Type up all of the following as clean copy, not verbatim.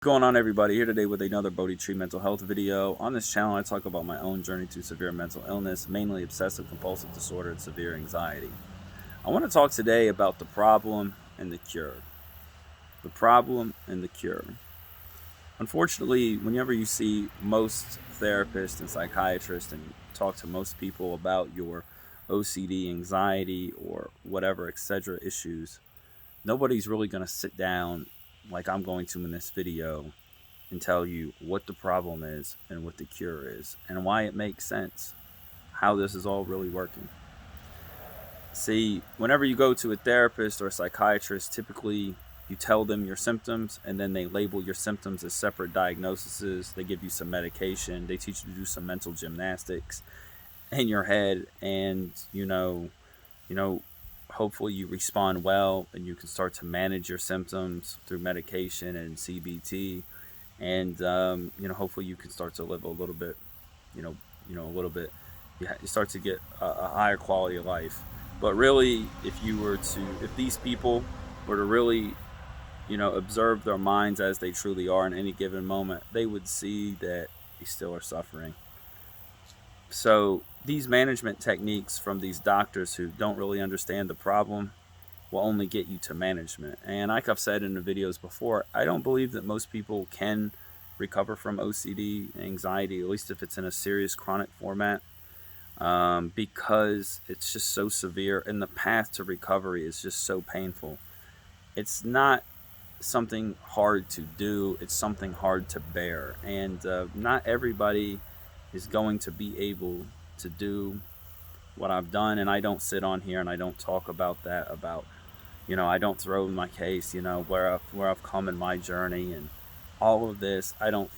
What's going on, everybody? Here today with another Bodhi Tree mental health video. On this channel I talk about my own journey to severe mental illness, mainly obsessive compulsive disorder and severe anxiety. I want to talk today about the problem and the cure. The problem and the cure. Unfortunately, whenever you see most therapists and psychiatrists and talk to most people about your OCD, anxiety, or whatever, etc. issues, nobody's really going to sit down like I'm going to in this video and tell you what the problem is and what the cure is and why it makes sense, how this is all really working. See, whenever you go to a therapist or a psychiatrist, typically you tell them your symptoms and then they label your symptoms as separate diagnoses. They give you some medication. They teach you to do some mental gymnastics in your head, and hopefully you respond well and you can start to manage your symptoms through medication and CBT, and hopefully you can start to live a little bit, a little bit. You start to get a higher quality of life. But really, if these people were to really, observe their minds as they truly are in any given moment, they would see that they still are suffering. So these management techniques from these doctors who don't really understand the problem will only get you to management. And like I've said in the videos before, I don't believe that most people can recover from OCD, anxiety, at least if it's in a serious chronic format, because it's just so severe and the path to recovery is just so painful. It's not something hard to do, it's something hard to bear. And not everybody is going to be able to do what I've done, and I don't sit on here and I don't talk about that, I don't throw in my case, where I've come in my journey and all of this. I don't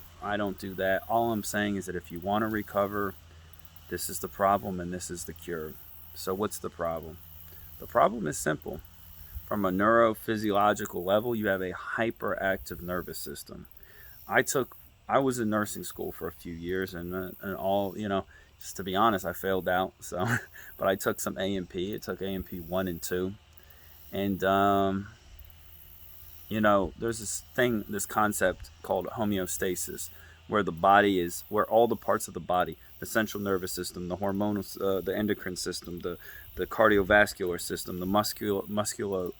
do that. All I'm saying is that if you want to recover, this is the problem and this is the cure. So what's the problem? The problem is simple. From a neurophysiological level, you have a hyperactive nervous system. I was in nursing school for a few years, and all, just to be honest, I failed out. So, but I took some A&P. It took A&P 1 and 2. And, there's this concept called homeostasis, where all the parts of the body, the central nervous system, the hormonal, the endocrine system, the cardiovascular system, the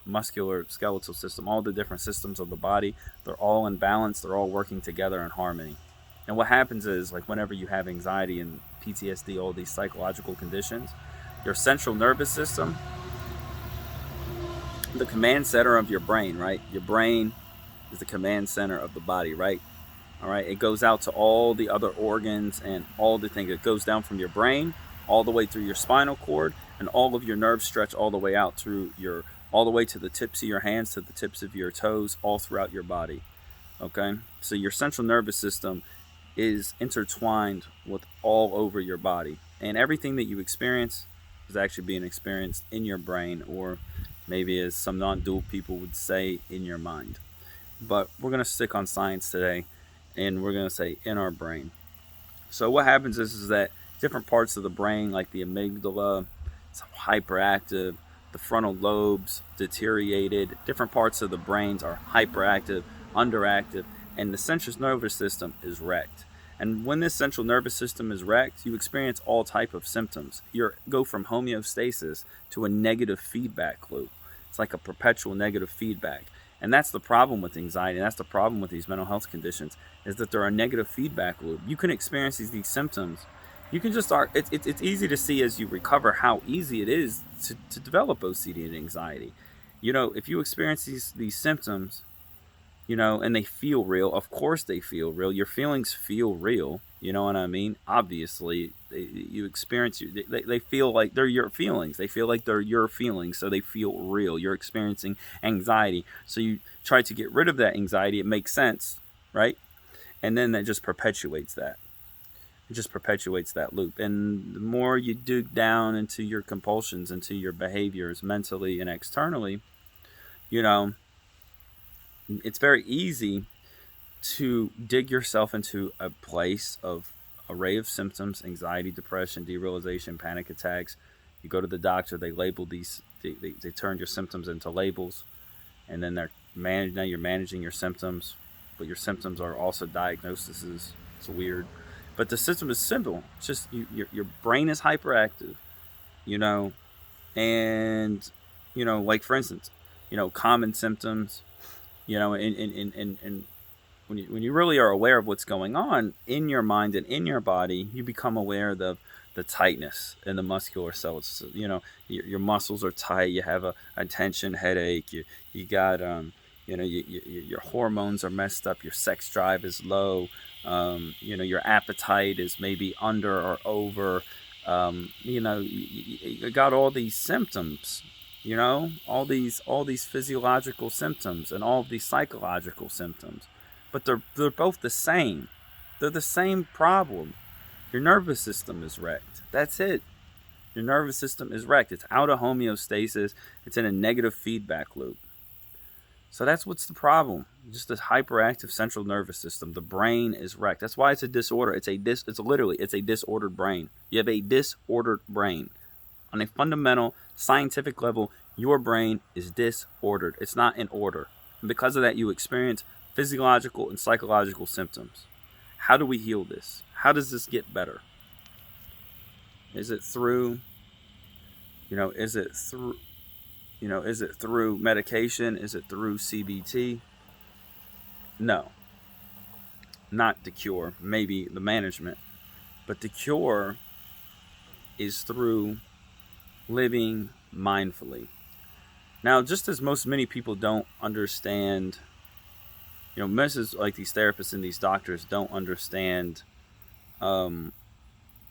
muscular skeletal system, all the different systems of the body, they're all in balance, they're all working together in harmony. And what happens is, like, whenever you have anxiety and PTSD, all these psychological conditions, your central nervous system, the command center of your brain, right? Your brain is the command center of the body, right? All right, it goes out to all the other organs and all the things. It goes down from your brain all the way through your spinal cord, and all of your nerves stretch all the way out all the way to the tips of your hands, to the tips of your toes, all throughout your body. Okay, so your central nervous system is intertwined with all over your body, and everything that you experience is actually being experienced in your brain, or maybe, as some non-dual people would say, in your mind. But we're going to stick on science today, and we're going to say in our brain. So what happens is that different parts of the brain, like the amygdala, it's hyperactive, the frontal lobes deteriorated, different parts of the brains are hyperactive, underactive, and the central nervous system is wrecked. And when this central nervous system is wrecked, you experience all type of symptoms. You go from homeostasis to a negative feedback loop. It's like a perpetual negative feedback. And that's the problem with anxiety, and that's the problem with these mental health conditions, is that they're a negative feedback loop. You can experience these symptoms. You can just start, it's easy to see as you recover how easy it is to develop OCD and anxiety. If you experience these symptoms, and they feel real, of course they feel real. Your feelings feel real, you know what I mean? Obviously, they feel like they're your feelings. They feel like they're your feelings, so they feel real. You're experiencing anxiety, so you try to get rid of that anxiety. It makes sense, right? And then that just perpetuates that. It just perpetuates that loop. And the more you dig down into your compulsions, into your behaviors, mentally and externally, it's very easy to dig yourself into a place of array of symptoms: anxiety, depression, derealization, panic attacks. You go to the doctor, they label these, they turn your symptoms into labels, and then now you're managing your symptoms but your symptoms are also diagnoses. It's weird. But the system is simple. It's just your brain is hyperactive, you know, and, like for instance, common symptoms, and when you really are aware of what's going on in your mind and in your body, you become aware of the tightness in the muscular cells. So, your muscles are tight. You have a tension headache. You got your hormones are messed up. Your sex drive is low. Your appetite is maybe under or over. You got all these symptoms. All these physiological symptoms and all these psychological symptoms, but they're both the same. They're the same problem. Your nervous system is wrecked. That's it. Your nervous system is wrecked. It's out of homeostasis. It's in a negative feedback loop. So that's what's the problem. Just this hyperactive central nervous system. The brain is wrecked. That's why it's a disorder. It's a disordered brain. You have a disordered brain. On a fundamental scientific level, your brain is disordered. It's not in order. And because of that, you experience physiological and psychological symptoms. How do we heal this? How does this get better? Is it through medication? Is it through CBT? No. Not the cure, maybe the management. But the cure is through living mindfully. Now, just as many people don't understand, most of like these therapists and these doctors don't understand, these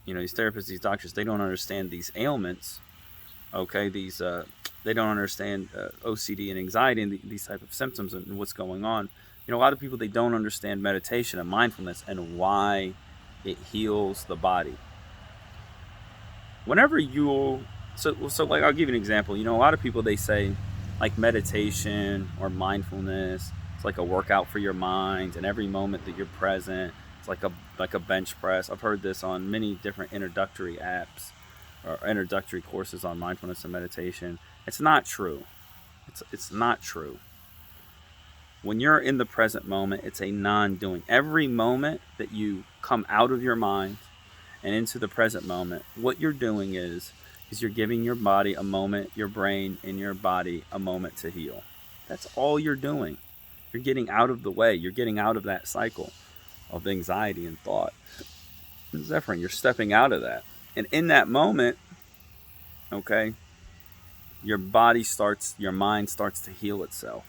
therapists, these doctors, they don't understand these ailments. Okay, they don't understand OCD and anxiety and these type of symptoms and what's going on. A lot of people, they don't understand meditation and mindfulness and why it heals the body. Whenever so like, I'll give you an example. A lot of people, they say like meditation or mindfulness, it's like a workout for your mind, and every moment that you're present, it's like a bench press. I've heard this on many different introductory apps or introductory courses on mindfulness and meditation. It's not true. It's not true. When you're in the present moment, it's a non-doing. Every moment that you come out of your mind and into the present moment, what you're doing is you're giving your body a moment, your brain and your body a moment to heal. That's all you're doing. You're getting out of the way. You're getting out of that cycle of anxiety and thought. Zephyrin, you're stepping out of that. And in that moment, okay, your mind starts to heal itself.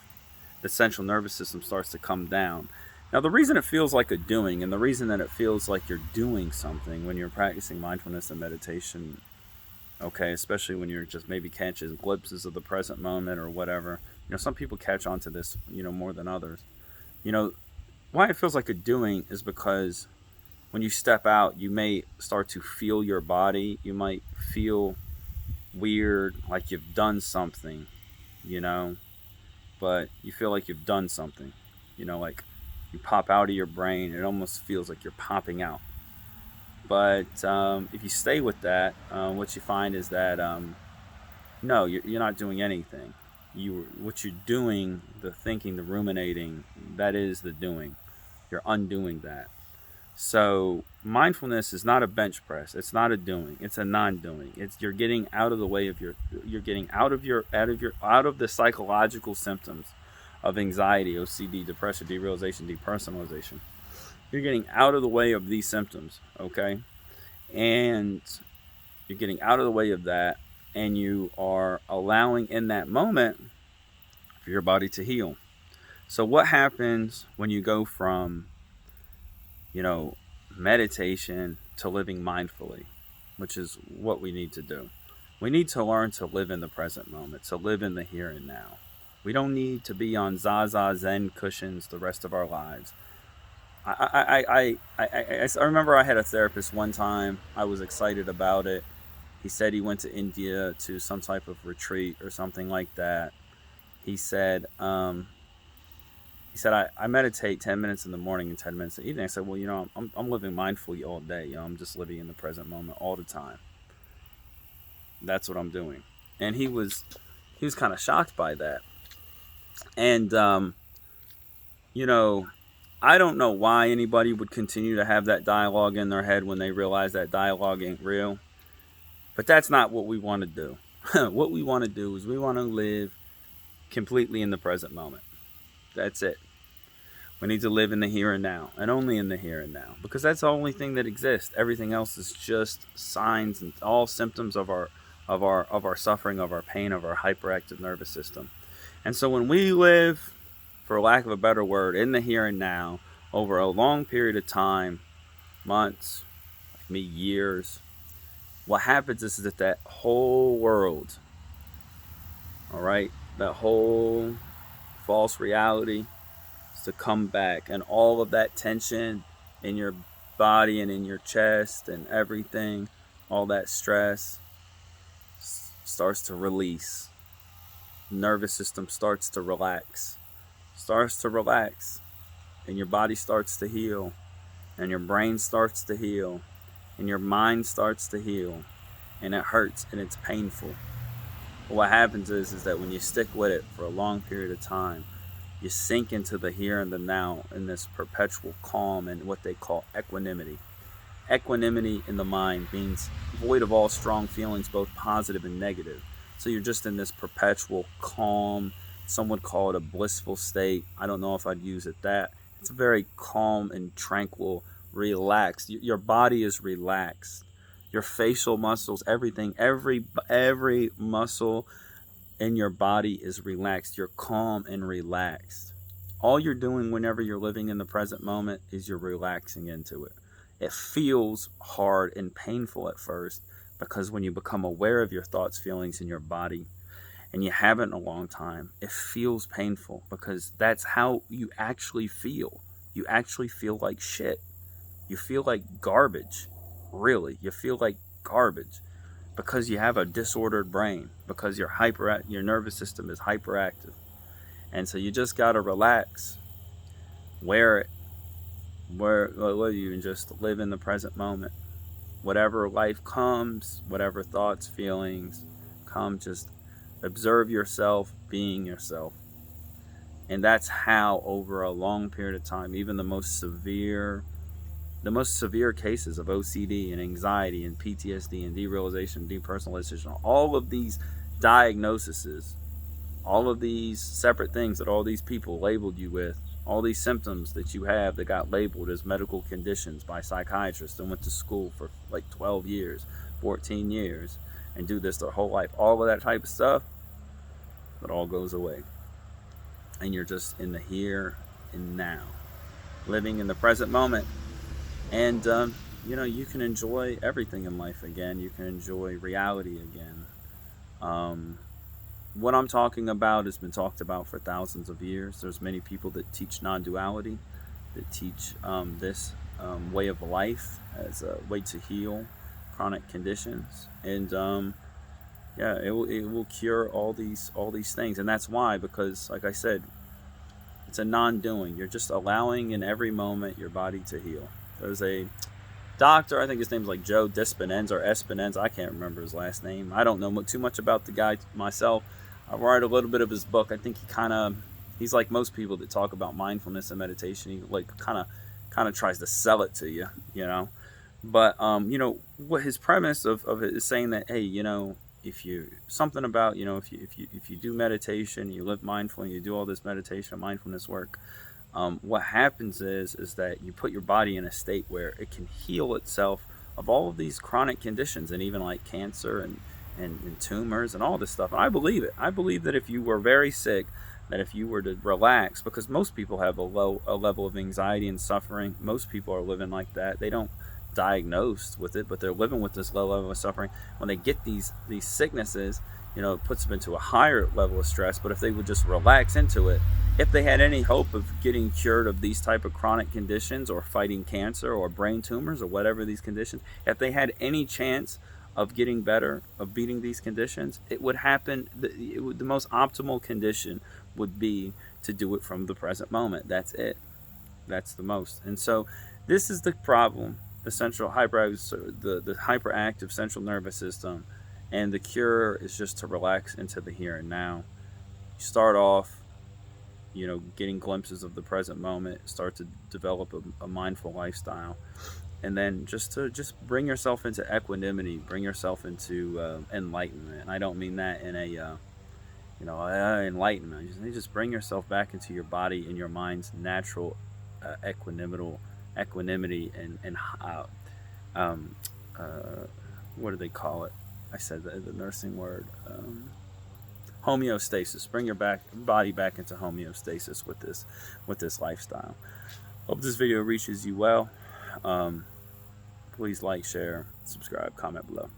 The central nervous system starts to come down. Now, the reason it feels like a doing, and the reason that it feels like you're doing something when you're practicing mindfulness and meditation, okay, especially when you're just maybe catching glimpses of the present moment or whatever. Some people catch on to this, more than others. Why it feels like a doing is because when you step out, you may start to feel your body. You might feel weird, like you've done something, but you feel like you've done something, like you pop out of your brain. It almost feels like you're popping out. But if you stay with that, what you find is that no, you're not doing anything. What you're doing, the thinking, the ruminating, that is the doing. You're undoing that. So mindfulness is not a bench press. It's not a doing. It's a non-doing. You're getting out of the way of you're getting out of the psychological symptoms of anxiety, OCD, depression, derealization, depersonalization. You're getting out of the way of these symptoms, okay? And you're getting out of the way of that, and you are allowing in that moment for your body to heal. So what happens when you go from meditation to living mindfully, which is what we need to do? We need to learn to live in the present moment, to live in the here and now. We don't need to be on Zaza Zen cushions the rest of our lives. I remember I had a therapist one time. I was excited about it. He said he went to India to some type of retreat or something like that. He said, I meditate 10 minutes in the morning and 10 minutes in the evening. I said, well, I'm living mindfully all day. I'm just living in the present moment all the time. That's what I'm doing. And he was kind of shocked by that. And, I don't know why anybody would continue to have that dialogue in their head when they realize that dialogue ain't real. But that's not what we want to do. What we want to do is we want to live completely in the present moment. That's it. We need to live in the here and now, and only in the here and now, because that's the only thing that exists. Everything else is just signs and all symptoms of our suffering, of our pain, of our hyperactive nervous system. And so when we live, for lack of a better word, in the here and now over a long period of time, months, like me, years, what happens is that that whole world, all right, that whole false reality to come back, and all of that tension in your body and in your chest and everything, all that stress starts to release. Nervous system starts to relax, and your body starts to heal, and your brain starts to heal, and your mind starts to heal, and it hurts and it's painful. But what happens is that when you stick with it for a long period of time, you sink into the here and the now in this perpetual calm and what they call equanimity. Equanimity in the mind means void of all strong feelings, both positive and negative. So you're just in this perpetual calm. Some would call it a blissful state. I don't know if I'd use it that. It's a very calm and tranquil, relaxed. Your body is relaxed. Your facial muscles, everything, every muscle in your body is relaxed. You're calm and relaxed. All you're doing whenever you're living in the present moment is you're relaxing into it. It feels hard and painful at first, because when you become aware of your thoughts, feelings, in your body, and you haven't in a long time, it feels painful, because that's how you actually feel. You actually feel like shit. You feel like garbage. Really, you feel like garbage, because you have a disordered brain, because your nervous system is hyperactive. And so you just got to relax, wear it, you and just live in the present moment. Whatever life comes, whatever thoughts, feelings come, just observe yourself being yourself. And that's how, over a long period of time, even the most severe cases of OCD and anxiety and PTSD and derealization, depersonalization, all of these diagnoses, all of these separate things that all these people labeled you with, all these symptoms that you have that got labeled as medical conditions by psychiatrists and went to school for like 12 years, 14 years, and do this their whole life, all of that type of stuff, it all goes away. And you're just in the here and now, living in the present moment. And you can enjoy everything in life again. You can enjoy reality again. What I'm talking about has been talked about for thousands of years. There's many people that teach non-duality, that teach this way of life as a way to heal chronic conditions, and it will cure all these things. And that's why, because like I said, it's a non-doing. You're just allowing in every moment your body to heal. There's a doctor, I think his name's like Joe Dispenza or Espinenz. I can't remember his last name. I don't know too much about the guy myself. I read a little bit of his book. I think he's like most people that talk about mindfulness and meditation. He like kind of tries to sell it to you, But what his premise of it is saying that, hey, if you something about if you do meditation, you live mindfully, you do all this meditation, mindfulness work. What happens is that you put your body in a state where it can heal itself of all of these chronic conditions, and even like cancer and tumors and all this stuff. And I believe it. I believe that if you were very sick, that if you were to relax, because most people have a level of anxiety and suffering. Most people are living like that. They don't diagnosed with it, but they're living with this low level of suffering. When they get these sicknesses, it puts them into a higher level of stress. But if they would just relax into it, if they had any hope of getting cured of these type of chronic conditions, or fighting cancer or brain tumors or whatever these conditions, if they had any chance of getting better, of beating these conditions, it would happen. The most optimal condition would be to do it from the present moment. That's it. That's the most. And so this is the problem. The hyperactive central nervous system, and the cure is just to relax into the here and now. You start off you know, getting glimpses of the present moment, start to develop a mindful lifestyle, and then just bring yourself into equanimity, bring yourself into enlightenment. And I don't mean that in a enlightenment. Just bring yourself back into your body and your mind's natural equanimity and um, uh, what do they call it? I said the nursing word. Homeostasis. Bring your body back into homeostasis with this lifestyle. Hope this video reaches you well. Please like, share, subscribe, comment below.